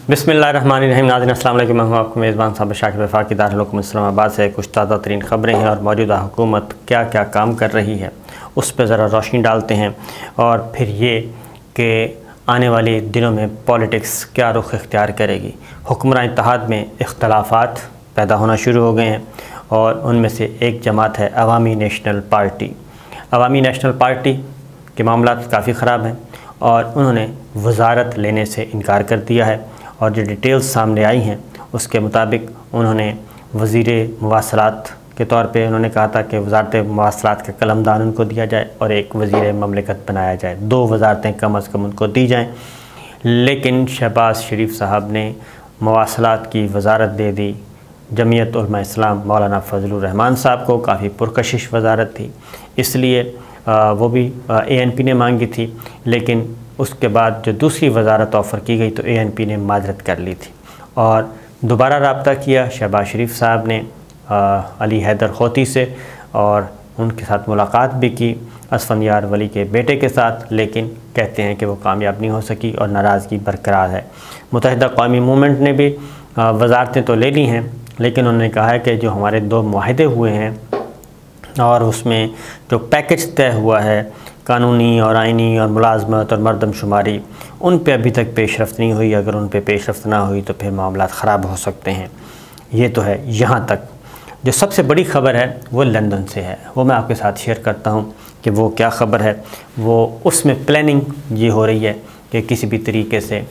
बिस्मिल्लाहिर्रहमानिर्रहीम। नाज़रीन अस्सलाम वालेकुम। मैं हूं आपको मेज़बान साहब शाकिर वफाकी दारुल इस्लामाबाद से कुछ ताज़ा तरीन ख़बरें हैं और मौजूदा हुकूमत क्या क्या काम कर रही है उस पर ज़रा रोशनी डालते हैं, और फिर ये कि आने वाले दिनों में पॉलिटिक्स क्या रुख इख्तियार करेगी। हुक्मरान इत्तेहाद में इख्तलाफात पैदा होना शुरू हो गए हैं और उनमें से एक जमात है अवामी नेशनल पार्टी। अवामी नेशनल पार्टी के मामला काफ़ी ख़राब हैं और उन्होंने वज़ारत लेने से इनकार कर दिया है, और जो डिटेल्स सामने आई हैं उसके मुताबिक उन्होंने वज़ीर मवासलात के तौर पे उन्होंने कहा था कि वज़ारत मवासलात का कलमदान उनको दिया जाए और एक वज़ीर ममलिकत बनाया जाए, 2 वज़ारतें कम अज़ कम उनको दी जाएं। लेकिन शहबाज शरीफ साहब ने मवासलात की वज़ारत दे दी जमीयत उलमा इस्लाम मौलाना फजलुर रहमान साहब को। काफ़ी पुरकशिश वज़ारत थी, इसलिए वो भी ANP ने मांगी थी, लेकिन उसके बाद जो दूसरी वज़ारत ऑफ़र की गई तो ANP ने माजरत कर ली थी और दोबारा रब्ता किया शहबाज शरीफ साहब ने अली हैदर खोती से, और उनके साथ मुलाकात भी की असफंदियार वली के बेटे के साथ, लेकिन कहते हैं कि वो कामयाब नहीं हो सकी और नाराज़गी बरकरार है। मुत्तहिदा कौमी मूवमेंट ने भी वज़ारतें तो ले ली हैं, लेकिन उन्होंने कहा है कि जो हमारे 2 मुआहदे हुए हैं और उसमें जो पैकेज तय हुआ है कानूनी और आइनी और मुलाजमत और मरदमशुमारी, उन पे अभी तक पेशरफ्त नहीं हुई। अगर उन पे पेशरफ्त ना हुई तो फिर मामला ख़राब हो सकते हैं। ये तो है। यहाँ तक जो सबसे बड़ी ख़बर है वो लंदन से है, वो मैं आपके साथ शेयर करता हूँ कि वो क्या ख़बर है। वो उसमें प्लानिंग ये हो रही है कि किसी भी तरीके से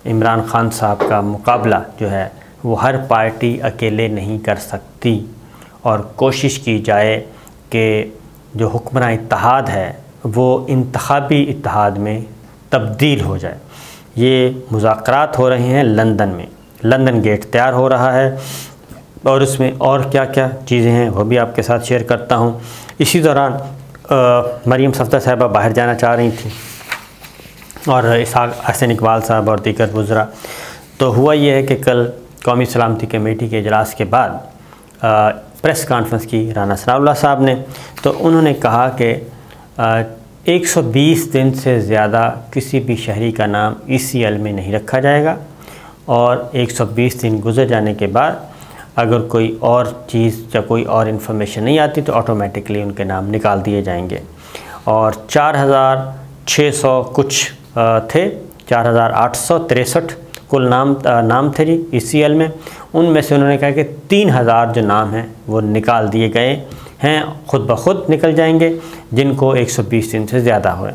इमरान ख़ान साहब का मुकाबला जो है वो हर पार्टी अकेले नहीं कर सकती, और कोशिश की जाए कि जो हुक्मरान इत्तेहाद है वो इंतखाबी इत्तेहाद में तब्दील हो जाए। ये मुज़ाकरात हो रहे हैं लंदन में, लंदन गेट तैयार हो रहा है और उसमें और क्या क्या चीज़ें हैं वो भी आपके साथ शेयर करता हूँ। इसी दौरान मरीम सफ़दर साहिबा बाहर जाना चाह रही थी और इसहाक़ हसन इकबाल साहब और दीगर वज़रा। तो हुआ ये है कि कल कौमी सलामती कमेटी के इजलास के बाद प्रेस कॉन्फ्रेंस की राना सनाउल्लाह साहब ने, तो उन्होंने कहा कि 120 दिन से ज़्यादा किसी भी शहरी का नाम ECL में नहीं रखा जाएगा, और 120 दिन गुजर जाने के बाद अगर कोई और चीज़ या कोई और इन्फॉर्मेशन नहीं आती तो ऑटोमेटिकली उनके नाम निकाल दिए जाएंगे। और 4600 कुछ थे, 4863 कुल नाम थे जी ECL में। उनमें से उन्होंने कहा कि 3000 जो नाम हैं वो निकाल दिए गए हैं, ख़ुद ब खुद निकल जाएंगे जिनको 120 दिन से ज़्यादा हुए।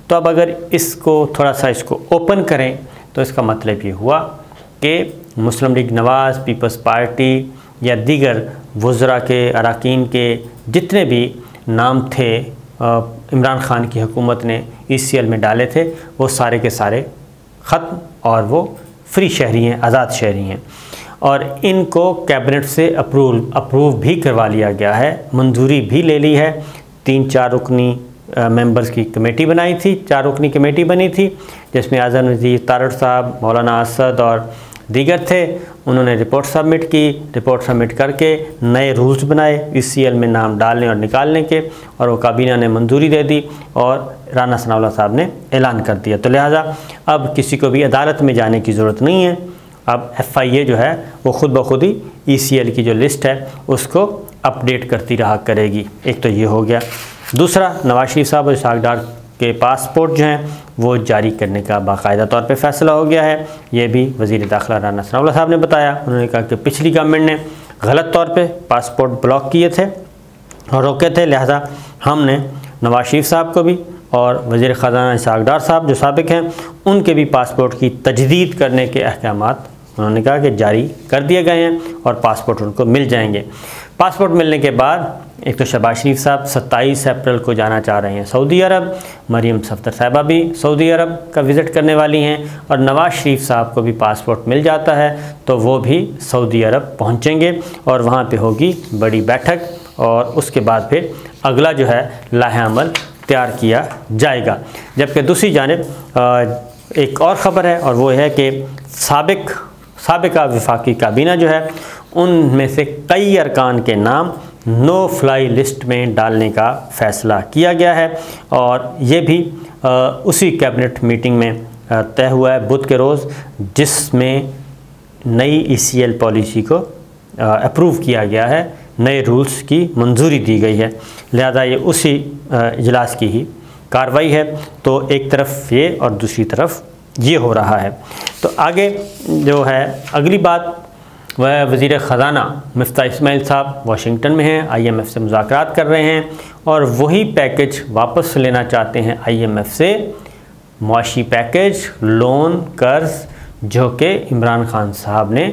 तो अब अगर इसको थोड़ा सा इसको ओपन करें तो इसका मतलब ये हुआ कि मुस्लिम लीग नवाज़, पीपल्स पार्टी या दीगर वज़रा के अरकान के जितने भी नाम थे इमरान ख़ान की हुकूमत ने ECL में डाले थे वो सारे के सारे ख़त्म, और वो फ्री शहरी हैं, आज़ाद शहरी हैं, और इनको कैबिनेट से अप्रूव भी करवा लिया गया है, मंजूरी भी ले ली है। 3-4 रुकनी मेंबर्स की कमेटी बनाई थी, 4 रुकनी कमेटी बनी थी जिसमें आज़म नज़ीर तारड़ साहब, मौलाना असद और दीगर थे। उन्होंने रिपोर्ट सबमिट की, रिपोर्ट सबमिट करके नए रूल्स बनाए ECL में नाम डालने और निकालने के, और वो काबीना ने मंजूरी दे दी और राना सनाउल्लाह साहब ने ऐलान कर दिया। तो लिहाजा अब किसी को भी अदालत में जाने की ज़रूरत नहीं है। अब FIA जो है वो ख़ुद ब खुद ही ECL की जो लिस्ट है उसको अपडेट करती रहा करेगी। एक तो ये हो गया। दूसरा, नवाज शरीफ साहब और इसहाक़ डार के पासपोर्ट जो हैं वो जारी करने का बाकायदा तौर पे फ़ैसला हो गया है। ये भी वज़ीर दाखिला राना सनाउल्लाह साहब ने बताया। उन्होंने कहा कि पिछली गवर्नमेंट ने गलत तौर पे पासपोर्ट ब्लॉक किए थे और रोके थे, लिहाजा हमने नवाज शरीफ साहब को भी और वज़ीर ख़ज़ाना इसहाक़ डार साहब जो साबिक़ हैं उनके भी पासपोर्ट की तजदीद करने के अहकामात उन्होंने कहा कि जारी कर दिए गए हैं और पासपोर्ट उनको मिल जाएंगे। पासपोर्ट मिलने के बाद एक तो शहबाज शरीफ साहब 27 अप्रैल को जाना चाह रहे हैं सऊदी अरब, मरीम सफ़दर साहिबा भी सऊदी अरब का विज़िट करने वाली हैं, और नवाज शरीफ साहब को भी पासपोर्ट मिल जाता है तो वो भी सऊदी अरब पहुँचेंगे और वहाँ पे होगी बड़ी बैठक, और उसके बाद फिर अगला जो है लाहे-अमल तैयार किया जाएगा। जबकि दूसरी जानिब एक और ख़बर है, और वो है कि साबिका वफाकी काबीना जो है उनमें से कई अरकान के नाम नो फ्लाई लिस्ट में डालने का फ़ैसला किया गया है, और ये भी उसी कैबिनेट मीटिंग में तय हुआ है बुध के रोज़, जिसमें नई ECL पॉलिसी को अप्रूव किया गया है, नए रूल्स की मंजूरी दी गई है। लिहाजा ये उसी इजलास की ही कार्रवाई है। तो एक तरफ ये और दूसरी तरफ ये हो रहा है। तो आगे जो है अगली बात वह वज़ीर ख़ज़ाना मिफ्ता इस्माइल साहब वाशिंगटन में हैं, IMF से मुज़ाकरात कर रहे हैं और वही पैकेज वापस लेना चाहते हैं IMF से, मुआशी पैकेज, लोन, कर्ज, जो कि इमरान खान साहब ने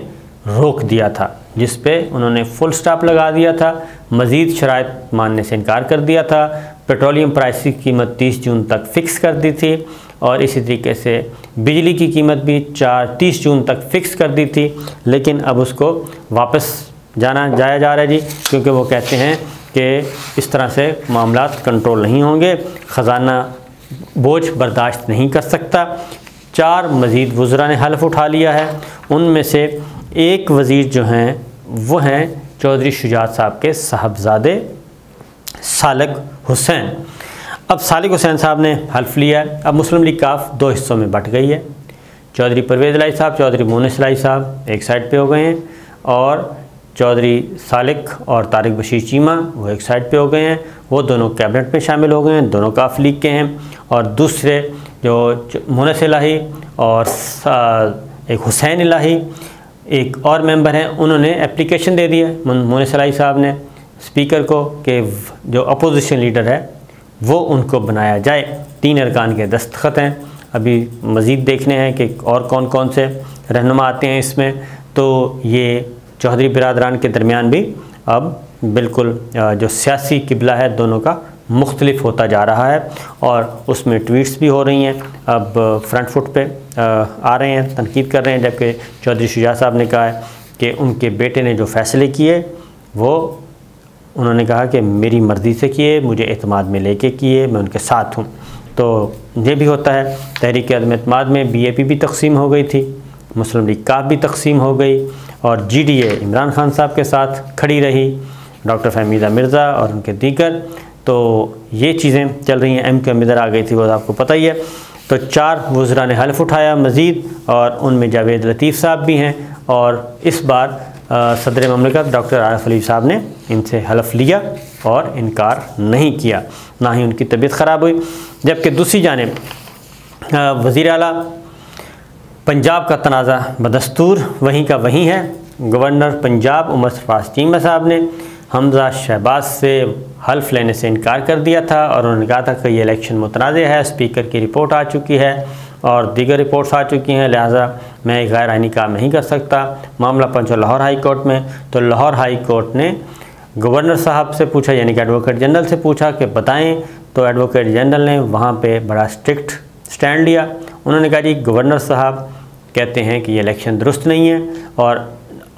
रोक दिया था, जिस पे उन्होंने फुल स्टॉप लगा दिया था, मज़ीद शराइत मानने से इनकार कर दिया था। पेट्रोलियम प्राइस की कीमत 30 जून तक फ़िक्स कर दी थी और इसी तरीके से बिजली की कीमत भी 30 जून तक फ़िक्स कर दी थी, लेकिन अब उसको वापस जाया जा रहा है जी, क्योंकि वो कहते हैं कि इस तरह से मामलात कंट्रोल नहीं होंगे, ख़जाना बोझ बर्दाश्त नहीं कर सकता। 4 मज़ीद वज़रा ने हल्फ़ उठा लिया है, उनमें से एक वज़ीर जो हैं वो हैं चौधरी शुजात साहब के साहबजादे सालिक हुसैन। अब सालिक हुसैन साहब ने हल्फ़ लिया है। अब मुस्लिम लीग काफ 2 हिस्सों में बट गई है। चौधरी परवेज़ इलाही साहब, चौधरी मोनिस इलाही साहब एक साइड पे हो गए हैं और चौधरी सालिक और तारिक बशीर चीमा वो एक साइड पे हो गए हैं। वो दोनों कैबिनेट में शामिल हो गए हैं, दोनों काफ लीग के हैं। और दूसरे जो मोनिस इलाही और एक हुसैन इलाही एक और मेंबर हैं, उन्होंने एप्लीकेशन दे दी है मोनिस इलाही साहब ने स्पीकर को कि जो अपोजिशन लीडर है वो उनको बनाया जाए। 3 अरकान के दस्तखत हैं, अभी मज़ीद देखने हैं कि और कौन कौन से रहनुमा आते हैं इसमें। तो ये चौधरी बिरादरान के दरमियान भी अब बिल्कुल जो सियासी किबला है दोनों का मुख्तलिफ होता जा रहा है और उसमें ट्वीट्स भी हो रही हैं, अब फ्रंट फुट पे आ रहे हैं, तनकीद कर रहे हैं। जबकि चौधरी शुजात साहब ने कहा है कि उनके बेटे ने जो फ़ैसले किए वो उन्होंने कहा कि मेरी मर्ज़ी से किए, मुझे एतमाद में लेके किए, मैं उनके साथ हूँ। तो ये भी होता है। तहरीक अदम एतमाद में BAP भी तकसीम हो गई थी, मुस्लिम लीग काफ भी तकसीम हो गई और GDA इमरान खान साहब के साथ खड़ी रही, डॉक्टर फहमीदा मिर्ज़ा और उनके दीगर। तो ये चीज़ें चल रही हैं। MQM इधर आ गई थी, वो आपको पता ही है। तो 4 वज़रा ने हल्फ़ उठाया मज़ीद और उनमें जावेद लतीफ़ साहब भी हैं और इस बार सदर ममलिकत डॉक्टर आरिफ अलवी साहब ने इनसे हल्फ़ लिया और इनकार नहीं किया, ना ही उनकी तबीयत ख़राब हुई। जबकि दूसरी जानिब वज़ीर आला पंजाब का तनाज़ा बदस्तूर वहीं का वहीं है। गवर्नर पंजाब उमर सरफराज चीमा साहब ने हमज़ा शहबाज से हल्फ़ लेने से इनकार कर दिया था और उन्होंने कहा था कि ये इलेक्शन मुतनाज़ है, स्पीकर की रिपोर्ट आ चुकी है और दीगर रिपोर्ट्स आ चुकी हैं, लिहाजा मैं गैर आइनी काम नहीं कर सकता। मामला पहुंचा लाहौर हाई कोर्ट में, तो लाहौर हाई कोर्ट ने गवर्नर साहब से पूछा, यानी कि एडवोकेट जनरल से पूछा कि बताएं। तो एडवोकेट जनरल ने वहाँ पे बड़ा स्ट्रिक्ट स्टैंड लिया। उन्होंने कहा जी गवर्नर साहब कहते हैं कि ये इलेक्शन दुरुस्त नहीं है और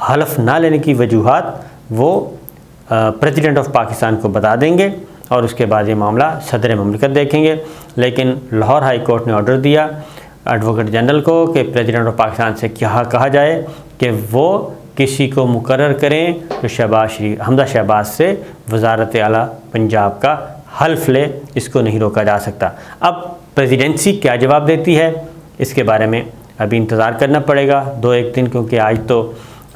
हल्फ़ ना लेने की वजूहात वो प्रेसिडेंट ऑफ पाकिस्तान को बता देंगे और उसके बाद ये मामला सदर ममलिकत देखेंगे। लेकिन लाहौर हाई कोर्ट ने ऑर्डर दिया एडवोकेट जनरल को कि प्रेसिडेंट ऑफ पाकिस्तान से क्या कहा जाए कि वो किसी को मुकर्रर करें जो हमज़ा शहबाज से वज़ारत आला पंजाब का हल्फ़ ले, इसको नहीं रोका जा सकता। अब प्रेसिडेंसी क्या जवाब देती है इसके बारे में अभी इंतज़ार करना पड़ेगा 2-1 दिन, क्योंकि आज तो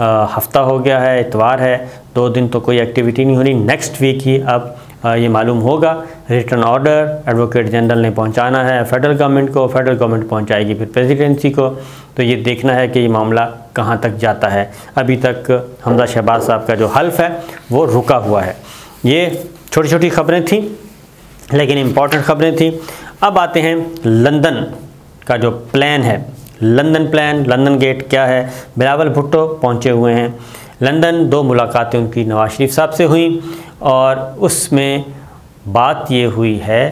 हफ्ता हो गया है, इतवार है, 2 दिन तो कोई एक्टिविटी नहीं होनी। नेक्स्ट वीक ही अब ये मालूम होगा। रिटर्न ऑर्डर एडवोकेट जनरल ने पहुंचाना है फेडरल गवर्नमेंट को, फेडरल गवर्नमेंट पहुंचाएगी फिर प्रेसिडेंसी को। तो ये देखना है कि ये मामला कहां तक जाता है। अभी तक हमज़ा शहबाज साहब का जो हल्फ़ है वो रुका हुआ है। ये छोटी छोटी खबरें थीं लेकिन इम्पॉर्टेंट खबरें थीं। अब आते हैं लंदन का जो प्लान है, लंदन प्लान, लंदन गेट क्या है। बिलावल भुट्टो पहुँचे हुए हैं लंदन। 2 मुलाकातें उनकी नवाज शरीफ साहब से हुई और उसमें बात ये हुई है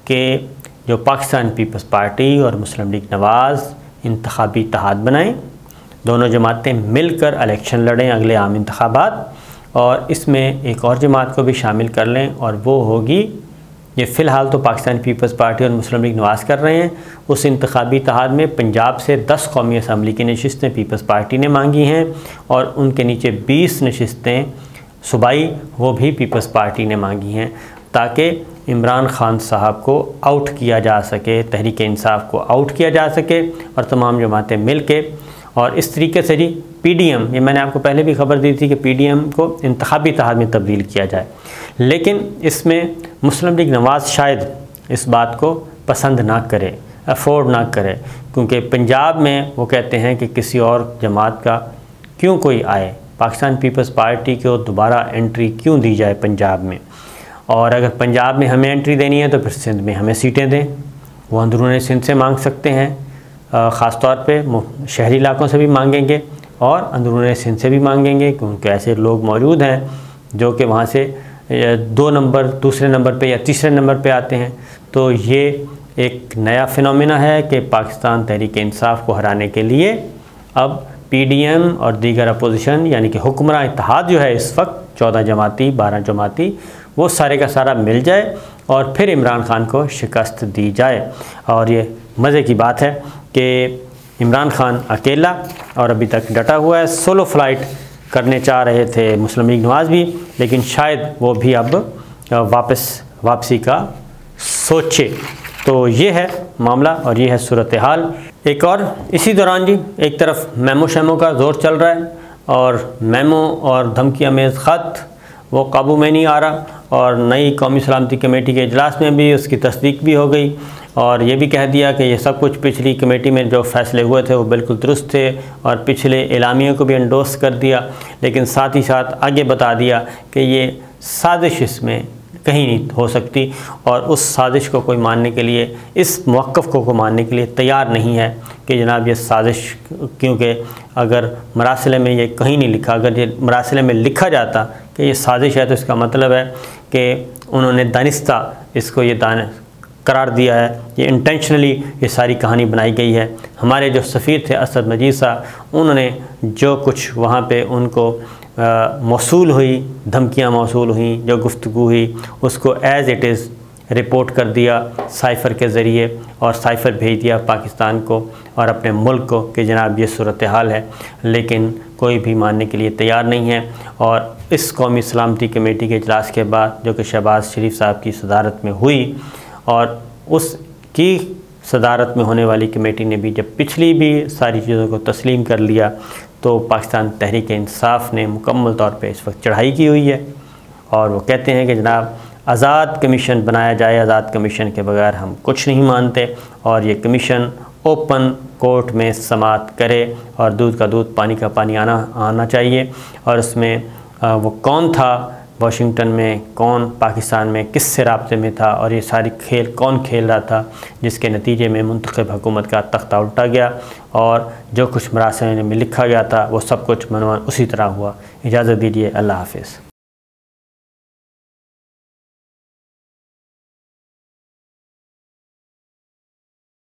कि जो पाकिस्तान पीपल्स पार्टी और मुस्लिम लीग नवाज़ इंतखाबी इत्तेहाद बनाएं, दोनों जमातें मिलकर इलेक्शन लड़ें अगले आम इंतखाबात, और इसमें एक और जमात को भी शामिल कर लें और वो होगी, ये फ़िलहाल तो पाकिस्तान पीपल्स पार्टी और मुस्लिम लीग नवाज़ कर रहे हैं, उस इंतखाबी इत्तेहाद में पंजाब से 10 कौमी असम्बली की नशिस्तें पीपल्स पार्टी ने मांगी हैं और उनके नीचे 20 नशिस्तें सूबाई वो भी पीपल्स पार्टी ने मांगी हैं, ताकि इमरान खान साहब को आउट किया जा सके, तहरीक इंसाफ को आउट किया जा सके और तमाम जमातें मिल के, और इस तरीके से जी PDM, ये मैंने आपको पहले भी खबर दी थी कि PDM को इंतखाबी इत्तेहाद में तब्दील किया जाए। लेकिन इसमें मुस्लिम लीग नवाज़ शायद इस बात को पसंद ना करे, अफोर्ड ना करे, क्योंकि पंजाब में वो कहते हैं कि किसी और जमात का क्यों कोई आए, पाकिस्तान पीपल्स पार्टी को दोबारा एंट्री क्यों दी जाए पंजाब में, और अगर पंजाब में हमें एंट्री देनी है तो फिर सिंध में हमें सीटें दें। वो अंदरूनी सिंध से मांग सकते हैं, ख़ास तौर पे शहरी इलाकों से भी मांगेंगे और अंदरूनी सिंध से भी मांगेंगे, क्योंकि ऐसे लोग मौजूद हैं जो कि वहाँ से 2 नंबर, दूसरे नंबर पे या तीसरे नंबर पे आते हैं। तो ये एक नया फिनोमेना है कि पाकिस्तान तहरीक इंसाफ को हराने के लिए अब PDM और दीगर अपोजिशन यानी कि हुक्मरान इत्तेहाद जो है इस वक्त 14 जमाती 12 जमाती, वो सारे का सारा मिल जाए और फिर इमरान खान को शिकस्त दी जाए। और ये मज़े की बात है कि इमरान खान अकेला और अभी तक डटा हुआ है, सोलो फ्लाइट करने चाह रहे थे मुस्लिम लीग नवाज़ भी, लेकिन शायद वो भी अब वापसी का सोचे। तो ये है मामला और ये है सूरत हाल। एक और इसी दौरान जी एक तरफ मेमो शेमो का ज़ोर चल रहा है और मेमो और धमकी अमेज़ ख़त वो काबू में नहीं आ रहा, और नई कौमी सलामती कमेटी के इजलास में भी उसकी तस्दीक भी हो गई और ये भी कह दिया कि ये सब कुछ पिछली कमेटी में जो फ़ैसले हुए थे वो बिल्कुल दुरुस्त थे, और पिछले एलामियों को भी एंडोर्स कर दिया, लेकिन साथ ही साथ आगे बता दिया कि ये साजिश इसमें कहीं नहीं हो सकती और उस साजिश को कोई मानने के लिए, इस मौक़िफ़ को मानने के लिए तैयार नहीं है कि जनाब ये साजिश, क्योंकि अगर मरासिले में ये कहीं नहीं लिखा, अगर ये मरासिले में लिखा जाता कि ये साजिश है तो इसका मतलब है कि उन्होंने दानिस्ता इसको ये करार दिया है, ये इंटेंशनली ये सारी कहानी बनाई गई है। हमारे जो सफ़ीर थे असद मजीद साहब, उन्होंने जो कुछ वहाँ पे उनको मौसूल हुई, धमकियाँ मौसूल हुई, जो गुफ्तगू हुई, उसको एज़ इट इज़ रिपोर्ट कर दिया साइफ़र के ज़रिए, और साइफ़र भेज दिया पाकिस्तान को और अपने मुल्क को कि जनाब ये सूरत हाल है, लेकिन कोई भी मानने के लिए तैयार नहीं है। और इस कौमी सलामती कमेटी के इजलास के बाद, जो कि शहबाज शरीफ साहब की सदारत में हुई, और उसकी सदारत में होने वाली कमेटी ने भी जब पिछली भी सारी चीज़ों को तस्लीम कर लिया, तो पाकिस्तान तहरीक इंसाफ ने मुकम्मल तौर पे इस वक्त चढ़ाई की हुई है और वो कहते हैं कि जनाब आज़ाद कमीशन बनाया जाए, आज़ाद कमीशन के बगैर हम कुछ नहीं मानते, और ये कमीशन ओपन कोर्ट में समाअत करे और दूध का दूध पानी का पानी आना चाहिए। और उसमें वो कौन था वाशिंगटन में, कौन पाकिस्तान में किससे राब्ते में था, और ये सारी खेल कौन खेल रहा था, जिसके नतीजे में मुंतखब हुकूमत का तख्ता उल्टा गया और जो कुछ मरासिल में लिखा गया था वो सब कुछ मनवान उसी तरह हुआ। इजाज़त दीजिए, अल्लाह हाफ़िज़।